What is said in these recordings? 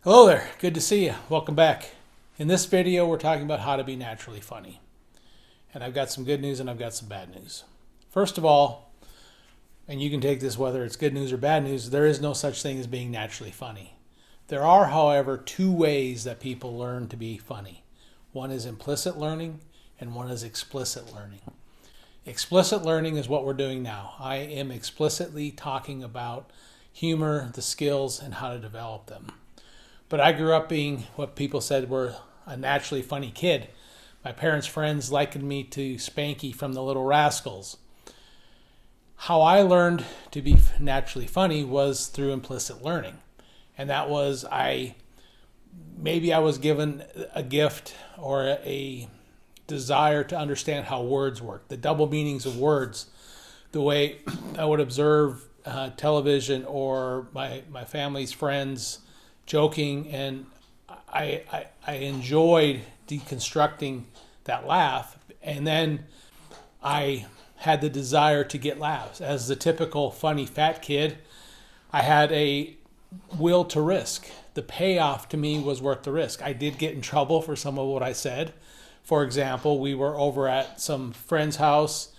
Hello there, good to see you. Welcome back. In this video, we're talking about how to be naturally funny. And I've got some good news and I've got some bad news. First of all, and you can take this whether it's good news or bad news, there is no such thing as being naturally funny. There are, however, two ways that people learn to be funny. One is implicit learning and one is explicit learning. Explicit learning is what we're doing now. I am explicitly talking about humor, the skills, and how to develop them. But I grew up being what people said were a naturally funny kid. My parents' friends likened me to Spanky from the Little Rascals. How I learned to be naturally funny was through implicit learning. And that was maybe I was given a gift or a desire to understand how words work, the double meanings of words, the way I would observe television or my family's friends joking, and I enjoyed deconstructing that laugh, and then I had the desire to get laughs. As the typical funny fat kid, I had a will to risk. The payoff to me was worth the risk. I did get in trouble for some of what I said. For example, we were over at some friend's house.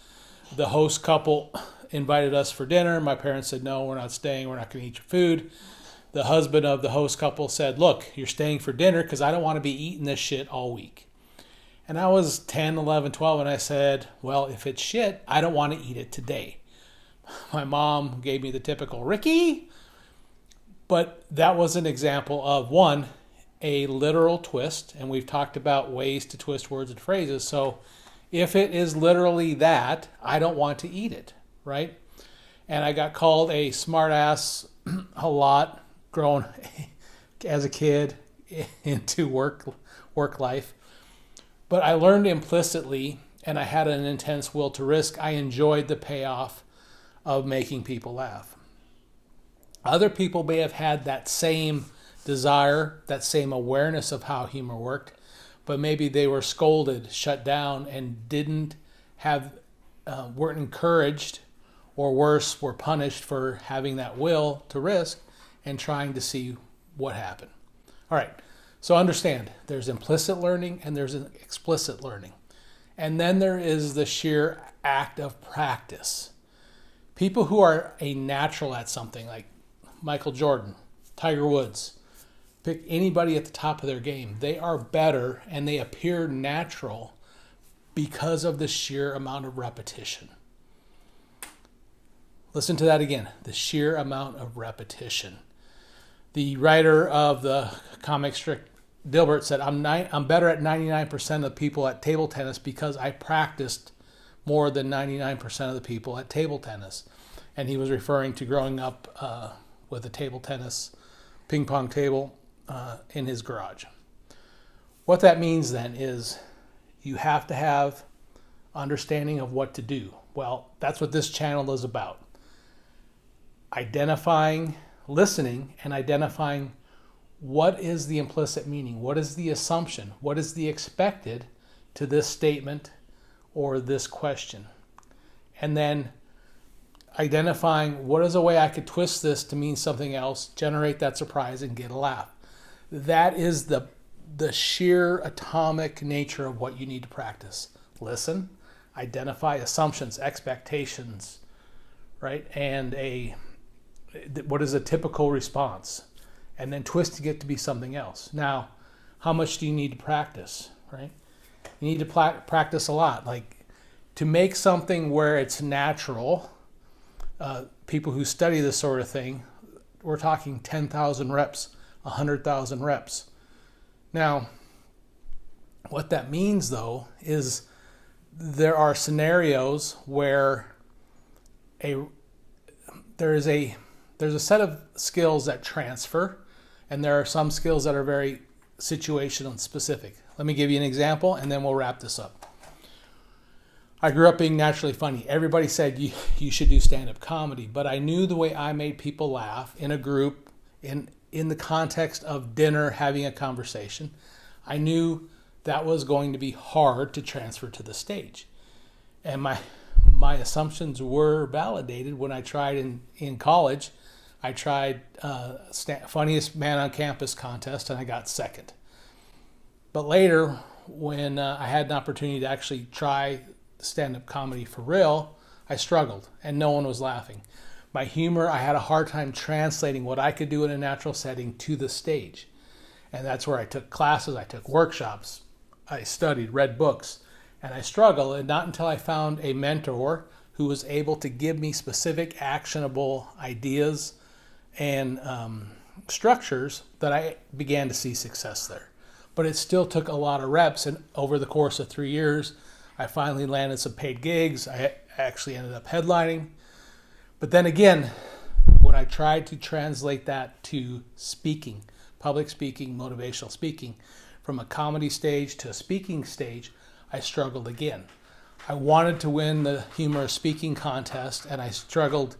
The host couple invited us for dinner. My parents said, no, we're not staying. We're not going to eat your food. The husband of the host couple said, look, you're staying for dinner because I don't want to be eating this shit all week. And I was 10, 11, 12, and I said, well, if it's shit, I don't want to eat it today. My mom gave me the typical, Ricky. But that was an example of, one, a literal twist, and we've talked about ways to twist words and phrases. So if it is literally that, I don't want to eat it, right? And I got called a smart ass a lot growing as a kid into work life. But I learned implicitly, and I had an intense will to risk. I enjoyed the payoff of making people laugh. Other people may have had that same desire, that same awareness of how humor worked, but maybe they were scolded, shut down, and weren't encouraged, or worse, were punished for having that will to risk and trying to see what happened. All right, so understand, there's implicit learning and there's an explicit learning. And then there is the sheer act of practice. People who are a natural at something, like Michael Jordan, Tiger Woods, pick anybody at the top of their game, they are better and they appear natural because of the sheer amount of repetition. Listen to that again, the sheer amount of repetition. The writer of the comic strip, Dilbert, said, I'm better at 99% of the people at table tennis because I practiced more than 99% of the people at table tennis. And he was referring to growing up with a table tennis ping pong table in his garage. What that means then is you have to have understanding of what to do. Well, that's what this channel is about. Listening and identifying what is the implicit meaning, what is the assumption, what is the expected to this statement or this question. And then identifying what is a way I could twist this to mean something else, generate that surprise, and get a laugh. That is the sheer atomic nature of what you need to practice. Listen, identify assumptions, expectations, right? And what is a typical response? And then twisting it to be something else. Now, how much do you need to practice, right? You need to practice a lot. Like, to make something where it's natural, people who study this sort of thing, we're talking 10,000 reps, 100,000 reps. Now, what that means, though, is there are scenarios where there's a set of skills that transfer, and there are some skills that are very situational and specific. Let me give you an example, and then we'll wrap this up. I grew up being naturally funny. Everybody said you should do stand-up comedy, but I knew the way I made people laugh in a group, in the context of dinner, having a conversation. I knew that was going to be hard to transfer to the stage. And my assumptions were validated when I tried in college. I tried funniest man on campus contest, and I got second. But later, when I had an opportunity to actually try stand-up comedy for real, I struggled, and no one was laughing. My humor, I had a hard time translating what I could do in a natural setting to the stage. And that's where I took classes, I took workshops, I studied, read books, and I struggled. And not until I found a mentor who was able to give me specific actionable ideas and structures that I began to see success there. But it still took a lot of reps, and over the course of 3 years, I finally landed some paid gigs. I actually ended up headlining. But then again, when I tried to translate that to speaking, public speaking, motivational speaking, from a comedy stage to a speaking stage, I struggled again. I wanted to win the humorous speaking contest, and I struggled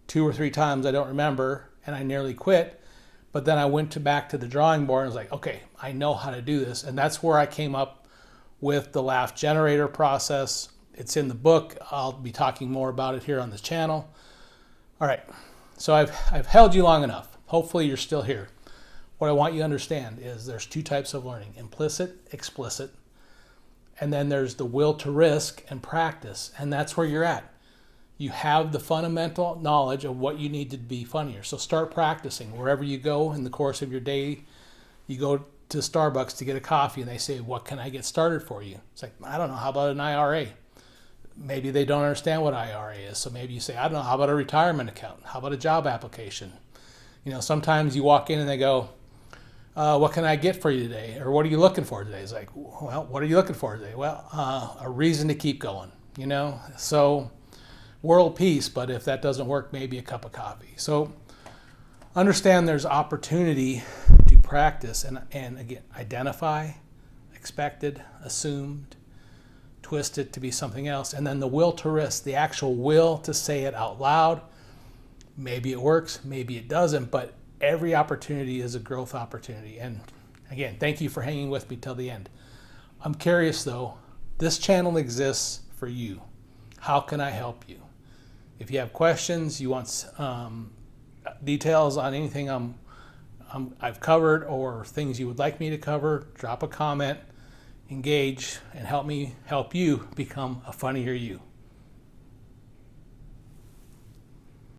2 or 3 times, I don't remember, and I nearly quit. But then I went back to the drawing board and was like, okay, I know how to do this. And that's where I came up with the laugh generator process. It's in the book. I'll be talking more about it here on this channel. All right, so I've held you long enough. Hopefully you're still here. What I want you to understand is there's 2 types of learning: implicit, explicit, and then there's the will to risk and practice, and that's where you're at. You have the fundamental knowledge of what you need to be funnier. So start practicing. Wherever you go in the course of your day, you go to Starbucks to get a coffee and they say, what can I get started for you? It's like, I don't know, how about an IRA? Maybe they don't understand what IRA is. So maybe you say, I don't know, how about a retirement account? How about a job application? You know, sometimes you walk in and they go, what can I get for you today? Or what are you looking for today? It's like, well, what are you looking for today? Well, a reason to keep going, you know? So world peace, but if that doesn't work, maybe a cup of coffee. So understand there's opportunity to practice and again, identify, expected, assumed, twist it to be something else, and then the will to risk, the actual will to say it out loud. Maybe it works, maybe it doesn't, but every opportunity is a growth opportunity. And again, thank you for hanging with me till the end. I'm curious though, this channel exists for you. How can I help you? If you have questions, you want details on anything I've covered or things you would like me to cover, drop a comment, engage, and help me help you become a funnier you.